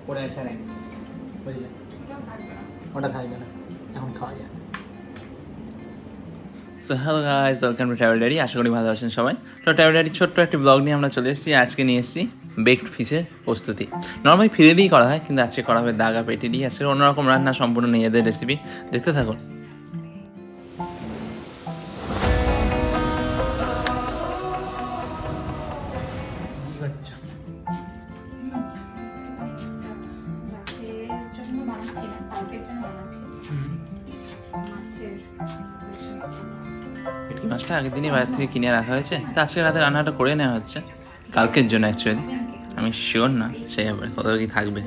পড়ে আছে আর এক পিস, বুঝলে? ওটা থাকবে না, এখন খাওয়া যায়। তো hello guys, welcome to travel diary. আশা করি ভালো আছেন সবাই। তো ট্রাভেল ডায়েরির ছোট্ট একটি ব্লগ নিয়ে আমরা চলে এসেছি। আজকে নিয়ে এসেছি বেকড ফিশের প্রস্তুতি। নর্মালি ফিরে দিয়েই করা হয়, কিন্তু আজকে করা হবে দাগা পেটি দিয়ে। আজকে অন্যরকম রান্না, সম্পূর্ণ নিজেদের রেসিপি। দেখতে থাকুন। ভেটকি মাছটা আগের দিনই বাইরে থেকে কিনে রাখা হয়েছে, তা আজকে রাতে রান্নাটা করে নেওয়া হচ্ছে কালকের জন্য। অ্যাকচুয়ালি আমি শিওর না সেই ব্যাপারে কত কি থাকবে।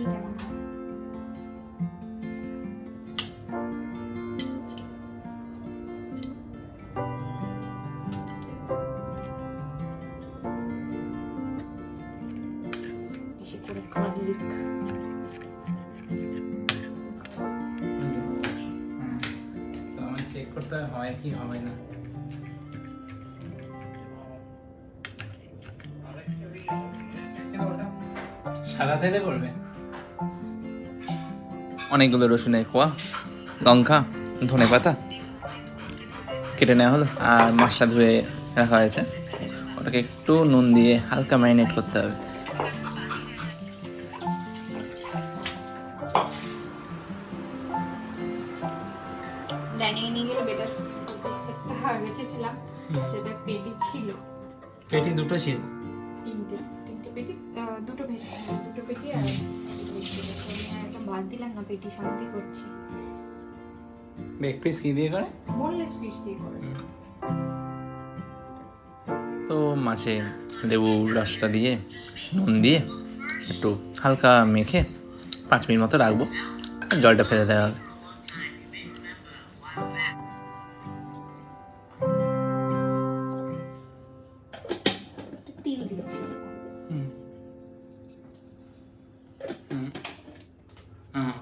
তো আমার চেক করতে হয় কি হবে না। সাদা তেলে করবে। অনেকগুলো রসুনের কোয়া, লঙ্কা, ধনে পাতা কেটে নেওয়া হলো, আর মাছটা ধুয়ে রাখা হয়েছে। ওটাকে একটু নুন দিয়ে হালকা ম্যারিনেট করতে হবে। ডাইনিং নিয়ে গেলে বেটা সেটটা রেখেছিলাম, সেটা পেটি ছিল। পেটি দুটো ছিল, তিনটে পেটি, দুটো পেটি আর একটা বাদ দিলাম না, পেটি শান্তি করছি। বেক পিস কি দিয়ে করে? বোনলেস ফিশ দিয়ে করে। তো মাছে লেবুর রসটা দিয়ে নুন দিয়ে একটু হালকা মেখে 5 মিনিট মতো রাখবো, জলটা ফেলে দেওয়া হবে। তিল দিয়েছিল,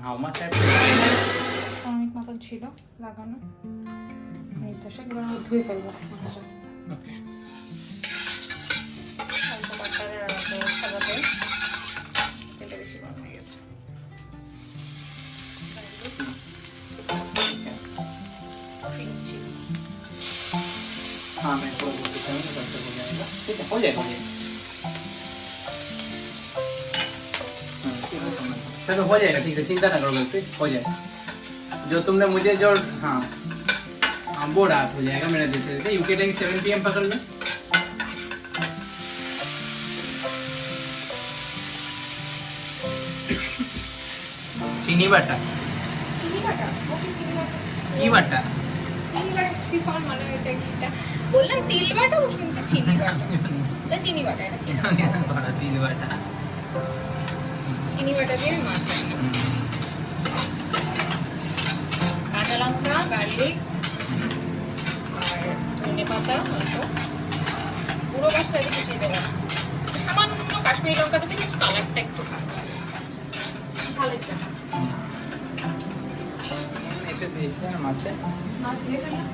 হাউ মাচ অনেক মতন ছিল লাগানো। ধুয়ে ফেলবো মাছটা। ওকে, বেশি গরম হয়ে গেছে। हाँ मैं इसको बोलते था ना, तब तक हो जाएगा। ठीक है, हो जाएगा, हो जाएगा। चलो हो जाएगा, ठीक है, चिंता ना करो, फिर हो जाएगा। जो तुमने मुझे जो हाँ वो रात हो जाएगा मेरा, जैसे जैसे यूके टाइम 7 PM पकड़ लो। चीनी बाटा চিনি বাটা, की बाटा চিনি বাটা কি ফল মানে এটা কিটা বললাম, তিল বাটা ও শুনছে চিনি বাটা। এটা চিনি বাটা, এটা চিনি बड़ा तीन बाटा চিনি বাটা দিয়ে মাছ রান্না। কাঁচা লঙ্কা, গার্লিক আর ধনে পাতা, অল্প পুরো মশলা একটু কুচিয়ে দেবো না, সামান্য কাশ্মীরি লঙ্কা দেবে, জাস্ট কালারটা একটু ঝালের জন্য। ऐसे भेजते हैं माचे মাছ ধুয়ে ফেললাম।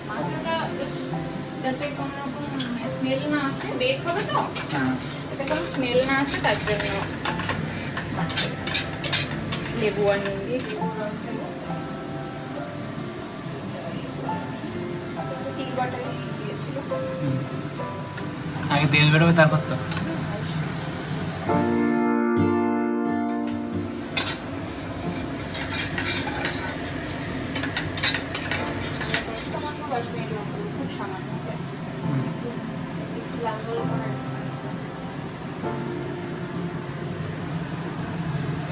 মাছটা জাস্ট যাতে কোনো রকম স্মেল না আসে, বেক হবে তো, हाँ যাতে কোনো স্মেল না আসে তার জন্য লেবু আর নুন দিয়ে লেবুর রস দেবো। তিল বাটা দিয়েছিল। आगे तेल बेरोবে তারপর তো কাশ্মীরি লঙ্কা খুব সামান্য, বেশি লাল লাল করার ইচ্ছা নেই।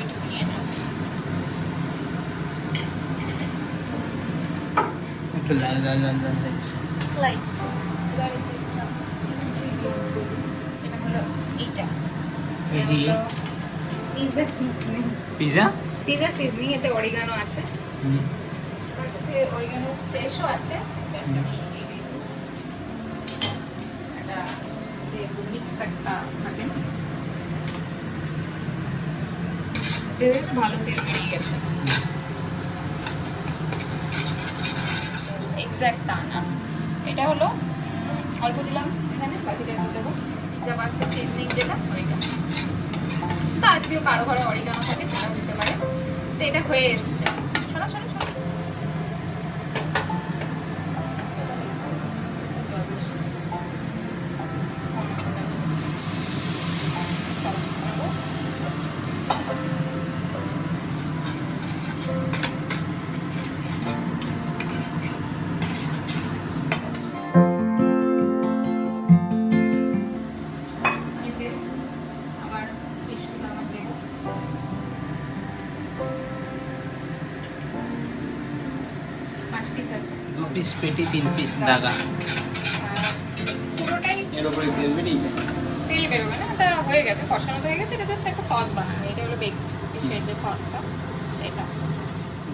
একটু নিয়ে নাও। একটু লাল লাল লাল লাল হয়েছে। স্লাইড সেটা হলো এইটা, পিৎজা সিজনিং। পিৎজা সিজনিং, এতে অরিগানো আছে, আমার কাছে অরিগানো ফ্রেশও আছে। এটা যে মিক্স একটা থাকে না, এটা ভালো তেল বেরিয়ে গেছে। এক্সাক্ট তা না, এটা হলো অল্প দিলাম এখানে, বাকিটা দেবো। পিৎজা পাস্তা সিজনিং যেটা ওইটা। যদিও কারো ঘরে অরিগানো থাকে সেটাও দিতে পারে। তো এটা হয়ে এসছে। শোনো শোনো শোনো, পিস পেটি 3 পিস দাগা। পুরোটাই এর উপরে তেল বেরিয়েছে। তেল বেরোবে না, এটা হয়ে গেছে, কষানো তো হয়ে গেছে। এটা জাস্ট একটা সস বানানো, এটা হলো বেকড ফিশের যে সসটা সেটা।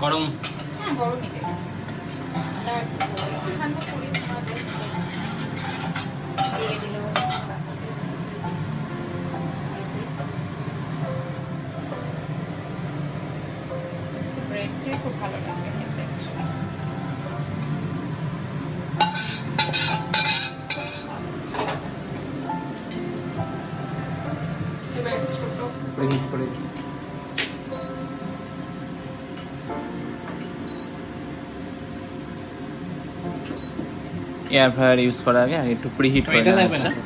গরম হ্যাঁ গরমই দেবে। ঠান্ডা করে মাঝে দিয়ে দিল। ব্রেডটা খুব ভালো লাগবে খেতে। এবার ছোট প্রিহিট করে এয়ার ফ্রায়ার ইউজ করার আগে একটু প্রিহিট করে এটা নেওয়া লাগবে হচ্ছে। না।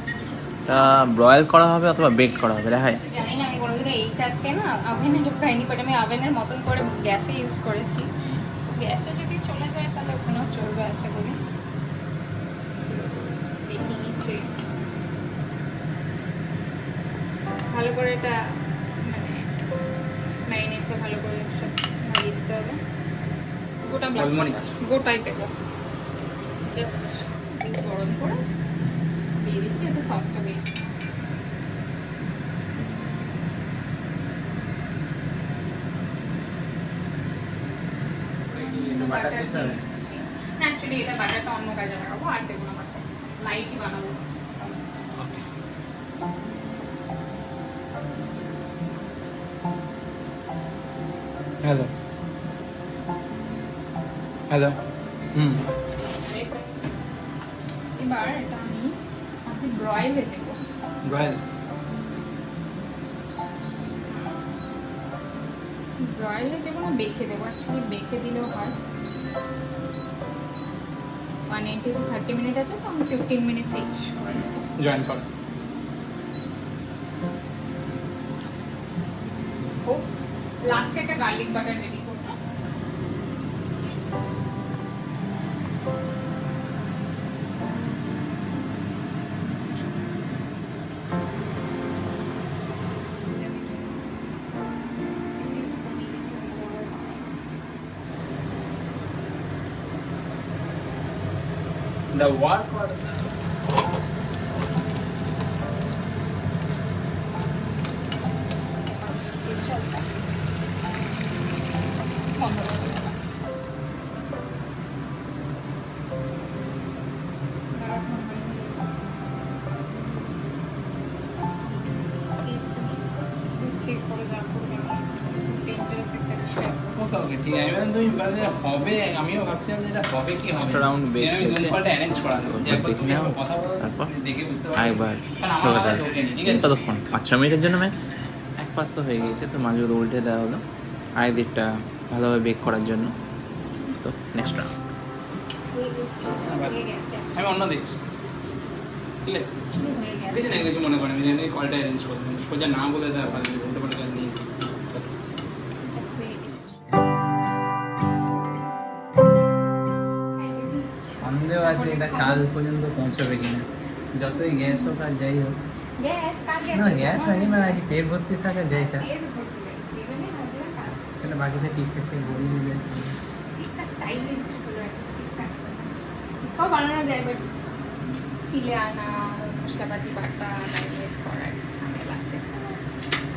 এটা ব্রয়েল করা হবে অথবা বেকড করা হবে দেখায়। জানি না, আমি কোনোদিনও এইটাকে না ওভেনে ঢোকাইনি, বাট আমি ওভেনের মতন করে গ্যাসে ইউজ করেছি। গ্যাসে যদি চলে যায় তাহলে ওখানেও চলবে আশা করি। দেখি নিচ্ছি ভালো করে এটা, মানে ম্যারিনেটটা ভালো করে সব ভাজিয়ে দিতে হবে। গোটা গোলমরিচ। গোটাই দেবো, জাস্ট গরম করে দিয়ে দিচ্ছি। একটা সসটা দিচ্ছি। বাটার দিতে হবে। না অ্যাকচুয়ালি এটা বাটারটা অন্য কাজে লাগাবো, আর দেবো না বাটার, লাইটই বানাবো। হ্যালো হ্যালো এবার এটা আমি ভাবছি ব্রয়েলে দেবো। ব্রয়েল ব্রয়েলে দেবো না বেকে দেবো? অ্যাকচুয়ালি বেকে দিলেও হয়। 180 to 30 মিনিট আছে, তো আমি 15 মিনিটস ইচ করে দেবো। জয়েন কর। ও লাস্টে একটা গার্লিক বাটার রেডি করবো। The what? ওকে ঠিক আছে। এবার তুমি বললে হবে, আমিও ভাবছিলাম যে এটা হবে কি হবে একটা round bake আমি জুম হয়েছে। কলটা অ্যারেঞ্জ করা দেবো যে একবার দেখে তুমি নাও, কথা বলো, তারপর দেখে বুঝতে পারবে। আরেকবার কারণ আমার ঢোকাতে মাথায় হবে। ঢোকেনি, ঠিক আছে? ততক্ষণ 5-6 মিনিটের জন্য ম্যাক্স। এক পাশ তো হয়ে গিয়েছে, তো মাঝে উল্টে দেওয়া হলো আরেক দিকটা ভালোভাবে বেক করার জন্য। তো নেক্সট রাউন্ড। হয়ে গেছে, আমি অন্য দেখছি, ঠিক আছে? হয়ে গেছে। কিছু না কিছু মনে করেন, আমি জানি কলটা অ্যারেঞ্জ করবো, সোজা না বলে দেওয়া ভালো, উল্টো পাল্টা কাজ নিয়ে সন্দেহ আছে এটা কাল পর্যন্ত পৌঁছবে কিনা। যতই গ্যাস হোক আর যাই হোক, গ্যাস কার গ্যাস? না গ্যাস হয়নি, মানে কি পেট ভর্তি থাকা যেটা এর উপর দিয়ে সেখানে হাজার কাজ। সেটা বাকিটা টিকটকে বলি দিলে টিক্কা স্টাইলিশ হলো, একটা টিক্কা টিক্কাও বানানো যায়, বাট ফিলে আনা, মশলাপাতি বাটা, ডাইরেক্ট করা একটা ঝামেলা আছে।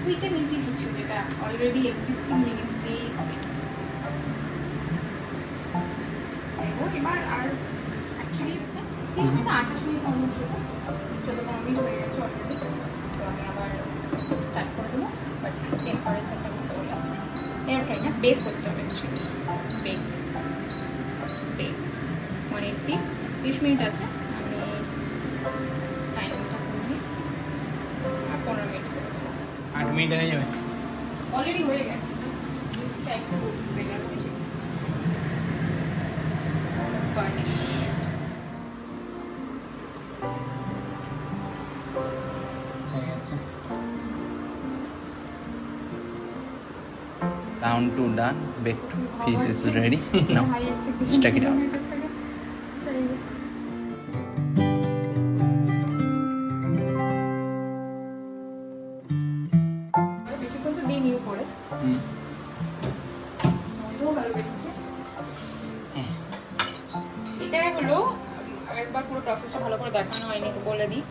কুইক অ্যান্ড ইজি কিছু যেটা অলরেডি এক্সিস্টিং জিনিস দিয়েই হবে। এবার আর অ্যাকচুয়ালি হচ্ছে 30 মিনিট 28 মিনিট মতো ছিল, 14-15 মিনিট হয়ে গেছে অলরেডি। তো আমি আবার স্টার্ট করে দেবো, বাট টেম্পারেচারটা কন্ট্রোল আছে। এয়ার ফ্রাই না, বেক করতে হবে অ্যাকচুয়ালি। বেক বেক 180 30 মিনিট আছে। আমি টাইমটা করি আর 15 মিনিট করে দেবো। 8 মিনিট হয়ে যাবে। অলরেডি হয়ে গেছে, জাস্ট জুসটা একটু বেটার হয়েছে। গার্নিশ হয়ে গেছে। Round 2 done. Baked fish is ready. Now let's check it out. বেশিক্ষণ তো দিই নিউ করে, মন্ডও ভালো বেরিয়েছে। এটা হলো একবার পুরো প্রসেসটা ভালো করে দেখানো হয়নি, তো বলে দিই।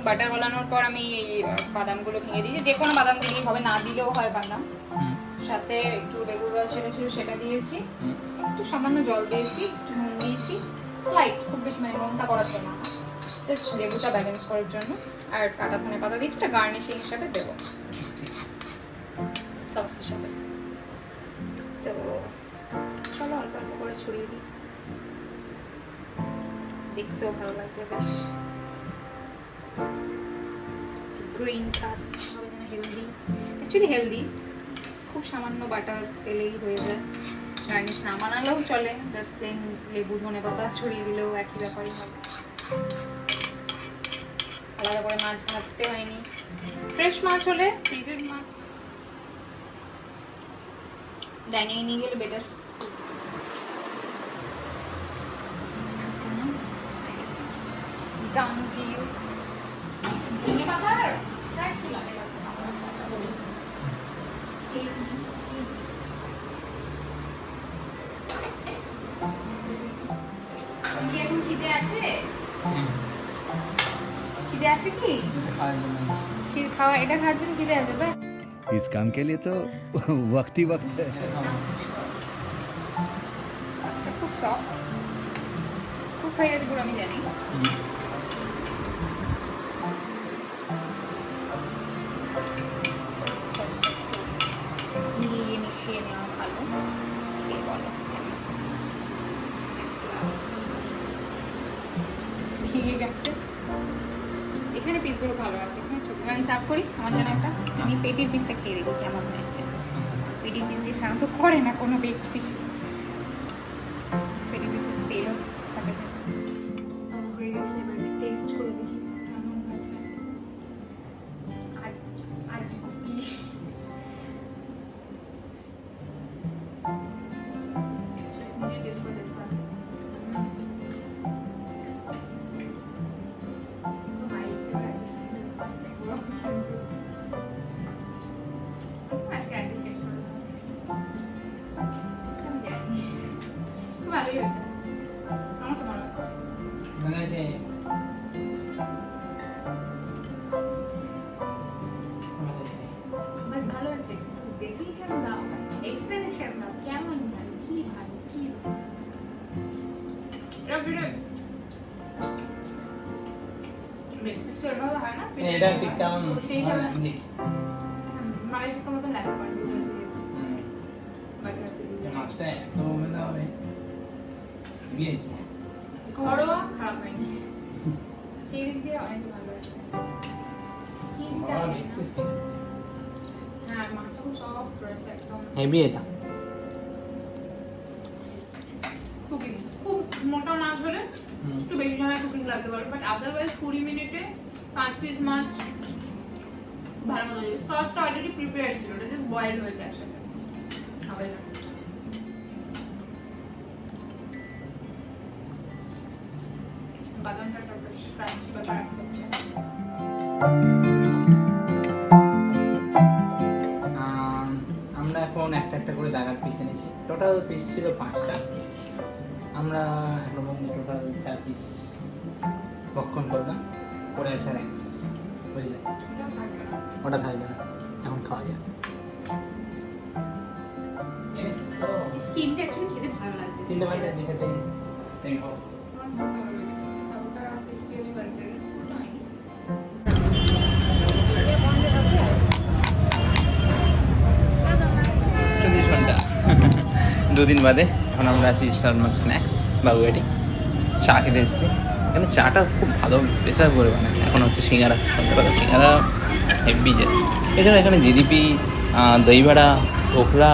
বাটার গলানোর পর আমি এই বাদামগুলো ভেঙে দিয়েছি, যে কোনো বাদাম দিলেই হবে, না দিলেও হয় বাদাম। সাথে একটু লেবুর রস যেটা ছিল সেটা দিয়েছি, একটু সামান্য জল দিয়েছি, একটু নুন দিয়েছি, স্লাইট, খুব বেশি মানে নোনতা করার জন্য, জাস্ট লেবুটা ব্যালেন্স করার জন্য। আর কাটা ধনে পাতা দিয়েছি, এটা গার্নিশিং হিসাবে দেবো সস হিসাবে। তো চলো অল্প অল্প করে ছড়িয়ে দিই, দেখতেও ভালো লাগবে বেশ। গ্রিন টাচ হবে যেন হেলদি, অ্যাকচুয়ালি হেলদি। খুব সামান্য বাটার তেলেই হয়ে যায়, গার্নিশ না বানালেও চলে, জাস্ট প্লেন লেবু ধনে পাতা ছড়িয়ে দিলেও একই ব্যাপারই হবে। আলাদা করে মাছ ভাজতে হয়নি, ফ্রেশ মাছ হলে, ফ্রিজের মাছ ডাইনিং নিয়ে গেলে বেটার। Down to you. ধনে পাতার ফ্যাট ফুল লাগে আমার আশা করি। কি এখন খিদে আছে? খিদে আছে কি? খাওয়া এটা খাওয়ার জন্য খিদে আছে তাই? इस काम के लिए तो वक्त ही वक्त है। পাস্তা খুব সফট, খুব হয়ে গেছে পুরো, আমি জানি। মিলিয়ে মিশিয়ে নেওয়া ভালো, কে বলো ভেঙে গেছে। এখানে পিসগুলো ভালো আছে, এখানে ছোট। আমি সার্ভ করি আমার জন্য একটা, আমি পেটির পিসটা খেয়ে দেখি কেমন হয়েছে। পেটির পিস দিয়ে সাধারণত করে না কোনো বেকড ফিশ, পেটির পিসের তেলও থাকে। হয়ে গেছে, এবার টেস্ট করে দেখি কেমন হয়েছে। আজ গুপি নিজে টেস্ট করে দেখতে হবে। ভালোই হয়েছে, আমার তো মনে হচ্ছে। বেশ ভালো হয়েছে, ডেফিনেশন দাও, এক্সপ্লেনেশন দাও, কেমন ভালো, কি ভালো, কি হয় না এটা ঠিক কেমন সেই হিসাবে মায়ের দিকে মতন লাগে পারে। মাছটা এত মেলা হবে গিয়েছে, ঘরোয়া খারাপ হয়নি, সেই দিক দিয়ে অনেক ভালো আছে। হ্যাঁ, মাছটা খুব সফট রয়েছে একদম, হেভি। এটা কুকিং খুব মোটা মাছ হলে একটু বেশি সময় কুকিং লাগতে পারে, বাট আদারওয়াইজ 20 মিনিটে 5 পিস মাছ ভালো মতো হয়ে। সসটা অলরেডি প্রিপেয়ার ছিল, এটা জাস্ট বয়েল হয়েছে একসাথে, হবে না। বাদামটা বেশ ক্রাঞ্চি বা কারাক হচ্ছে। আমরা এখন একটা একটা করে দাগার পিস এনেছি, টোটাল পিস ছিল 5টা, আমরা এখন টোটাল 4 পিস ভক্ষণ করলাম, পরে আছে আর 1 পিস, বুঝলে? ওটা থাকবে না, এখন খাওয়া যায়। স্কিনটা অ্যাকচুয়ালি খেতে ভালো লাগছে, চিন্তা ভাবনা দেখতে তাই হোক। ভালো লেগেছে, হালকা ক্রিসপি হয়েছে কয়েক জায়গায়, ওটা হয়নি। দুদিন বাদে এখন আমরা আছি শর্মা স্ন্যাক্স বাগুয়াটি, চা খেতে এসেছি। এখানে চাটা খুব ভালো প্রেসার করে বানায়। এখন হচ্ছে সিঙ্গারা, সন্ধ্যাবেলা সিঙ্গারা হেভি জাস্ট। এছাড়া এখানে জিলিপি, দইবড়া, ধোকলা,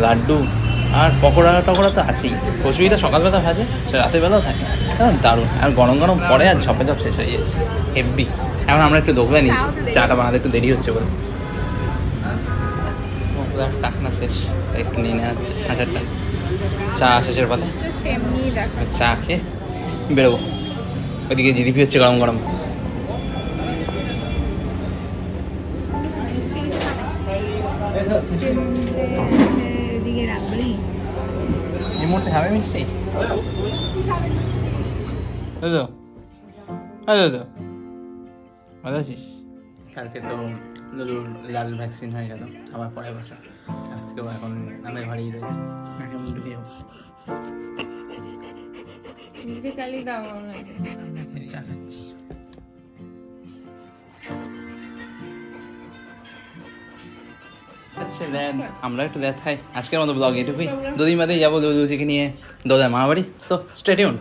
লাড্ডু আর পকোড়া টকোড়া তো আছেই। কচুরিটা সকালবেলা ভাজে, সে রাতের বেলাও থাকে, দারুণ। আর গরম গরম পরে আর ঝপে ঝপ শেষ হয়ে যায়, হেভি। এখন আমরা একটু দোকলা নিয়েছি, চাটা বানাতে একটু দেরি হচ্ছে বলে। দোকলার টাকনা শেষ, তাই একটু নিয়ে নেওয়া হচ্ছে 1000 টাকা। চা শেষের পাতে, চা খেয়ে বেরোবো। ওইদিকে জিলিপি হচ্ছে গরম গরম। এই মুহূর্তে খাবে মিষ্টি? দাদা দাদা ভালো আছিস? কালকে তো লুলুর লাল ভ্যাকসিন হয়ে গেল, আবার পরের বছর। আজকেও এখন আমাদের ঘরেই রয়েছে, এখন ঢুকে যাবো। চালিয়ে দাও ভালো লাগে। আচ্ছা দেন আমরা একটু দেখাই। আজকের মতো ব্লগ এটুকুই। দুদিন বাদেই যাবো লুলুজিকে নিয়ে দোদা মামাবাড়ি। So stay tuned.